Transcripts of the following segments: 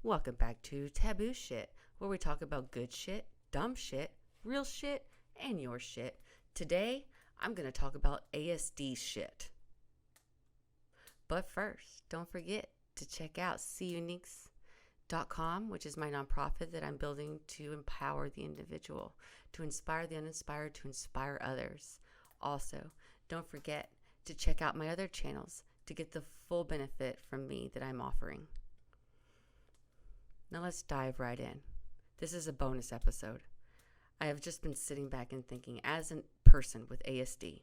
Welcome back to TabooSchitt, where we talk about good shit, dumb shit, real shit, and your shit. Today, I'm going to talk about ASD shit. But first, don't forget to check out SeeUniquescom, which is my nonprofit that I'm building to empower the individual, to inspire the uninspired, to inspire others. Also, don't forget to check out my other channels to get the full benefit from me that I'm offering. Now let's dive right in. This is a bonus episode. I have just been sitting back and thinking, as a person with ASD,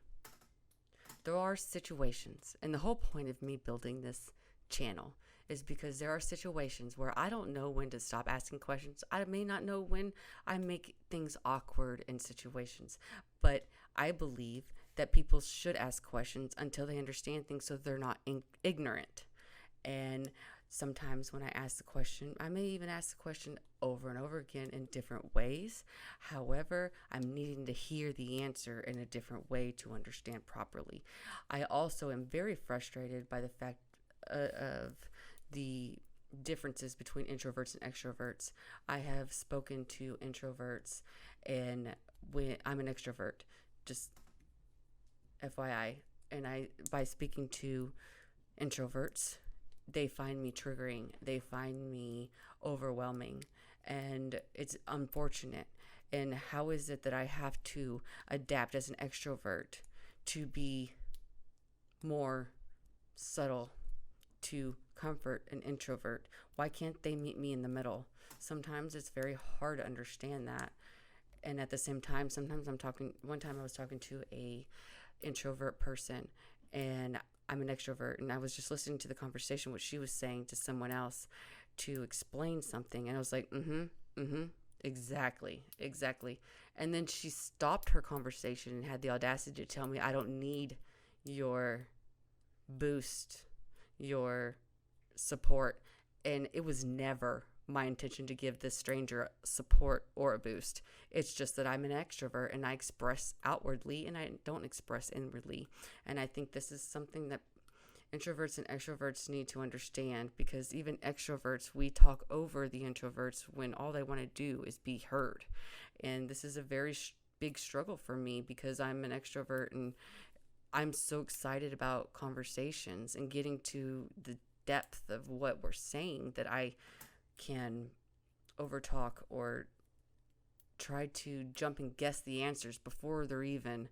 there are situations, and the whole point of me building this channel is because there are situations where I don't know when to stop asking questions. I may not know when I make things awkward in situations, but I believe that people should ask questions until they understand things so they're not ignorant. And sometimes when I ask the question, I may even ask the question over and over again in different ways. However, I'm needing to hear the answer in a different way to understand properly. I also am very frustrated by the fact of the differences between introverts and extroverts. I have spoken to introverts, and when I'm an extrovert, just FYI, and by speaking to introverts, they find me triggering, they find me overwhelming, and it's unfortunate. And how is it that I have to adapt as an extrovert to be more subtle, to comfort an introvert? Why can't they meet me in the middle? Sometimes it's very hard to understand that. And at the same time, one time I was talking to a introvert person, and I'm an extrovert, and I was just listening to the conversation, what she was saying to someone else to explain something, and I was like, exactly. And then she stopped her conversation and had the audacity to tell me, I don't need your boost, your support. And it was never my intention to give this stranger support or a boost. It's just that I'm an extrovert and I express outwardly and I don't express inwardly. And I think this is something that introverts and extroverts need to understand, because even extroverts, we talk over the introverts when all they want to do is be heard. And this is a very big struggle for me, because I'm an extrovert and I'm so excited about conversations and getting to the depth of what we're saying that I can overtalk or try to jump and guess the answers before they're even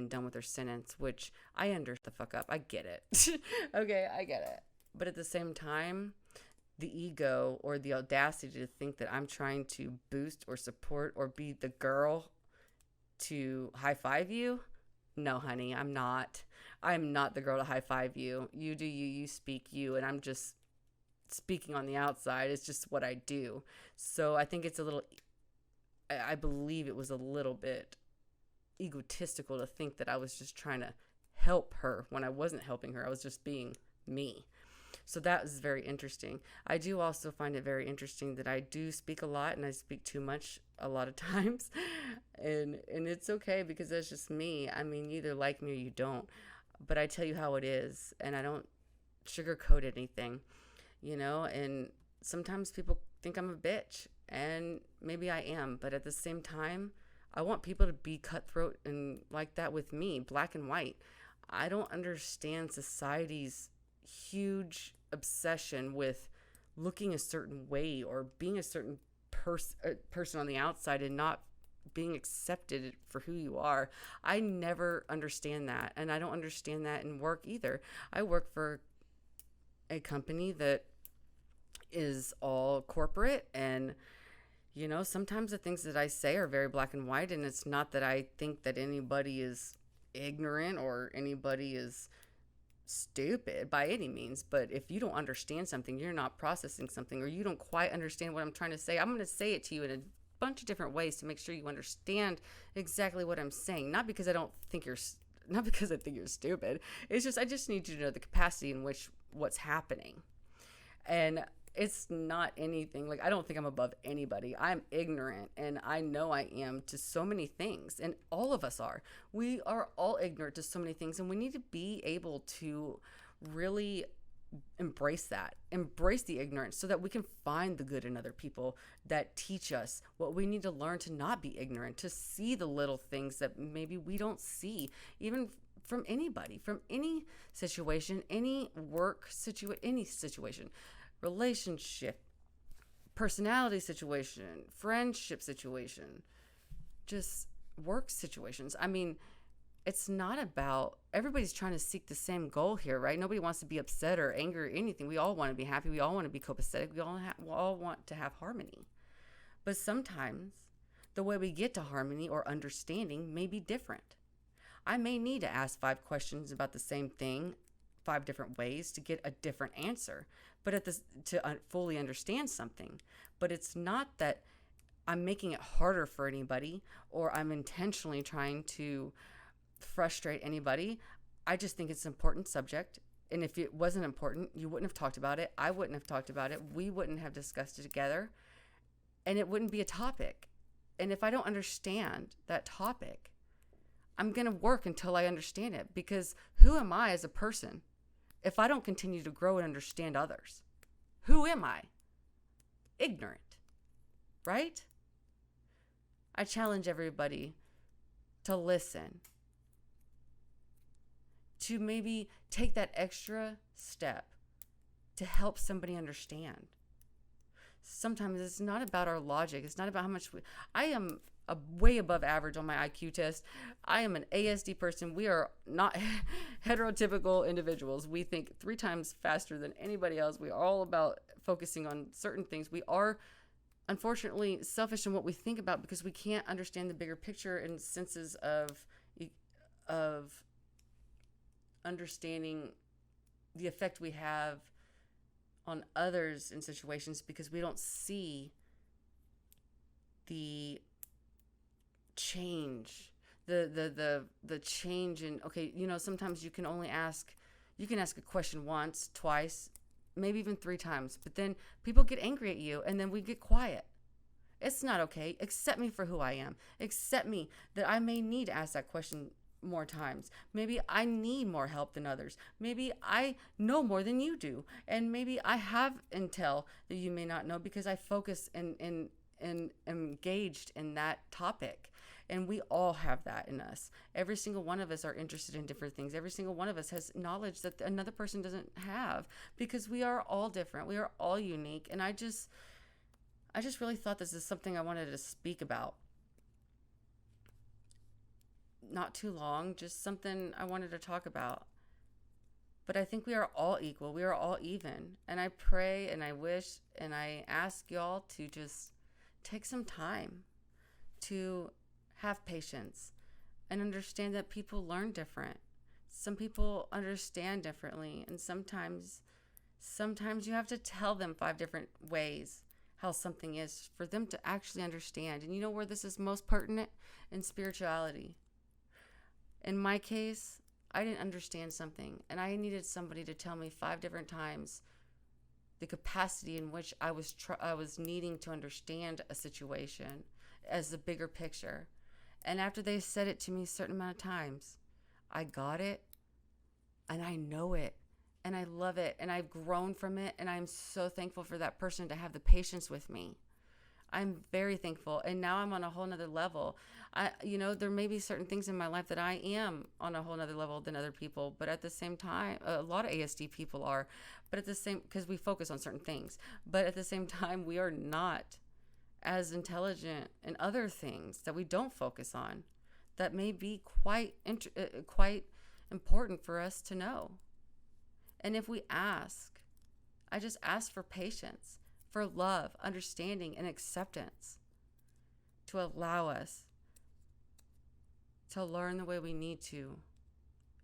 done with their sentence, which I the fuck up. I get it. Okay, I get it. But at the same time, the ego or the audacity to think that I'm trying to boost or support or be the girl to high five you. No, honey, I'm not. I'm not the girl to high five you. You do you, you speak you, and I'm just speaking on the outside. It's just what I do. So I think I believe it was a little bit egotistical to think that I was just trying to help her when I wasn't helping her. I was just being me. So that was very interesting. I do also find it very interesting that I do speak a lot, and I speak too much a lot of times. And it's okay, because that's just me. I mean, you either like me or you don't. But I tell you how it is, and I don't sugarcoat anything. And sometimes people think I'm a bitch, and maybe I am, but at the same time, I want people to be cutthroat and like that with me, black and white. I don't understand society's huge obsession with looking a certain way or being a certain person on the outside and not being accepted for who you are. I never understand that, and I don't understand that in work either. I work for a company that is all corporate, and sometimes the things that I say are very black and white, and it's not that I think that anybody is ignorant or anybody is stupid by any means, but if you don't understand something, you're not processing something, or you don't quite understand what I'm trying to say, I'm going to say it to you in a bunch of different ways to make sure you understand exactly what I'm saying. Not because I think you're stupid. It's just, I just need you to know the capacity in which what's happening. And it's not anything like, I don't think I'm above anybody. I'm ignorant, and I know I am to so many things, and all of us are. We are all ignorant to so many things, and we need to be able to really embrace that, embrace the ignorance, so that we can find the good in other people that teach us what we need to learn to not be ignorant, to see the little things that maybe we don't see, even from anybody, from any situation, any work situation, any situation, relationship, personality situation, friendship situation, just work situations. I mean, it's not about, everybody's trying to seek the same goal here, right? Nobody wants to be upset or angry or anything. We all want to be happy. We all want to be copacetic. We all want to have harmony. But sometimes the way we get to harmony or understanding may be different. I may need to ask 5 questions about the same thing 5 different ways to get a different answer, but to fully understand something. But it's not that I'm making it harder for anybody or I'm intentionally trying to frustrate anybody. I just think it's an important subject. And if it wasn't important, you wouldn't have talked about it. I wouldn't have talked about it. We wouldn't have discussed it together. And it wouldn't be a topic. And if I don't understand that topic, I'm going to work until I understand it, because who am I as a person if I don't continue to grow and understand others? Who am I? Ignorant, right? I challenge everybody to listen, to maybe take that extra step to help somebody understand. Sometimes it's not about our logic. It's not about how much I am way above average on my IQ test. I am an ASD person. We are not heterotypical individuals. We think 3 times faster than anybody else. We are all about focusing on certain things. We are, unfortunately, selfish in what we think about because we can't understand the bigger picture and senses of understanding the effect we have on others in situations, because we don't see the change, the change in, okay, sometimes you can ask a question once, twice, maybe even 3 times, but then people get angry at you and then we get quiet. It's not okay. Accept me for who I am. Accept me that I may need to ask that question more times. Maybe I need more help than others. Maybe I know more than you do. And maybe I have intel that you may not know because I focus and engaged in that topic. And we all have that in us. Every single one of us are interested in different things. Every single one of us has knowledge that another person doesn't have, because we are all different. We are all unique. And I just really thought this is something I wanted to speak about. Not too long, just something I wanted to talk about. But I think we are all equal. We are all even. And I pray and I wish and I ask y'all to just take some time to have patience and understand that people learn different. Some people understand differently, and sometimes you have to tell them 5 different ways how something is for them to actually understand. And you know where this is most pertinent? In spirituality. In my case, I didn't understand something, and I needed somebody to tell me 5 different times the capacity in which I was needing to understand a situation as the bigger picture. And after they said it to me a certain amount of times, I got it, and I know it, and I love it, and I've grown from it, and I'm so thankful for that person to have the patience with me. I'm very thankful, and now I'm on a whole nother level. There may be certain things in my life that I am on a whole nother level than other people, but at the same time, a lot of ASD people are, but because we focus on certain things, but at the same time, we are not as intelligent in other things that we don't focus on that may be quite important for us to know. And if we ask, I just ask for patience, for love, understanding, and acceptance to allow us to learn the way we need to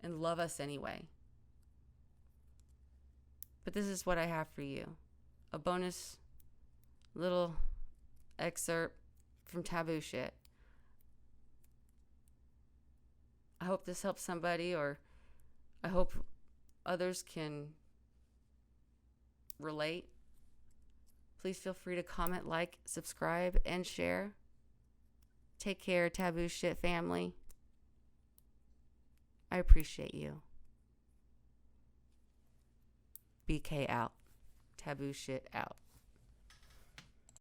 and love us anyway. But this is what I have for you. A bonus little excerpt from TabooSchitt. I hope this helps somebody, or I hope others can relate. Please feel free to comment, like, subscribe, and share. Take care, TabooSchitt family. I appreciate you. BK out. TabooSchitt out.